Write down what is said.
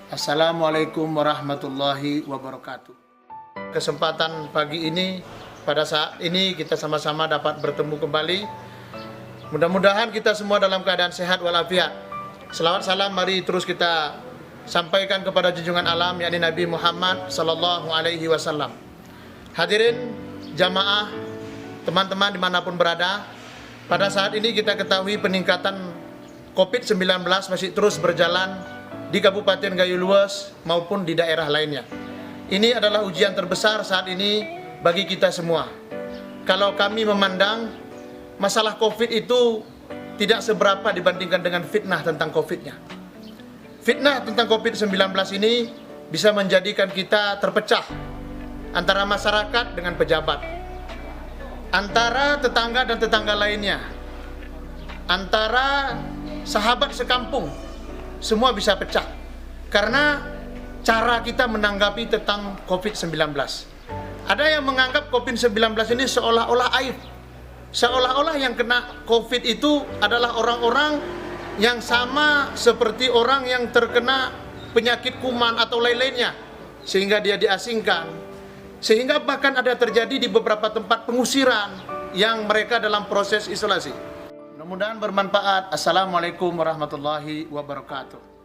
Assalamualaikum warahmatullahi wabarakatuh. Kesempatan pagi ini, pada saat ini kita sama-sama dapat bertemu kembali. Mudah-mudahan kita semua dalam keadaan sehat walafiat. Selawat salam mari terus kita sampaikan kepada junjungan alam, yakni Nabi Muhammad sallallahu alaihi wasallam. Hadirin jamaah, teman-teman dimanapun berada, pada saat ini kita ketahui peningkatan COVID-19 masih terus berjalan di Kabupaten Gayo Luas maupun di daerah lainnya. Ini adalah ujian terbesar saat ini bagi kita semua. Kalau kami memandang masalah COVID itu tidak seberapa dibandingkan dengan fitnah tentang COVID-nya. Fitnah tentang COVID-19 ini bisa menjadikan kita terpecah antara masyarakat dengan pejabat, antara tetangga dan tetangga lainnya, antara sahabat sekampung. Semua bisa pecah karena cara kita menanggapi tentang COVID-19. Ada yang menganggap COVID-19 ini seolah-olah aib, seolah-olah yang kena COVID itu adalah orang-orang yang sama seperti orang yang terkena penyakit kuman atau lain-lainnya, sehingga dia diasingkan, sehingga bahkan ada terjadi di beberapa tempat pengusiran yang mereka dalam proses isolasi. Mudah-mudahan bermanfaat. Assalamualaikum warahmatullahi wabarakatuh.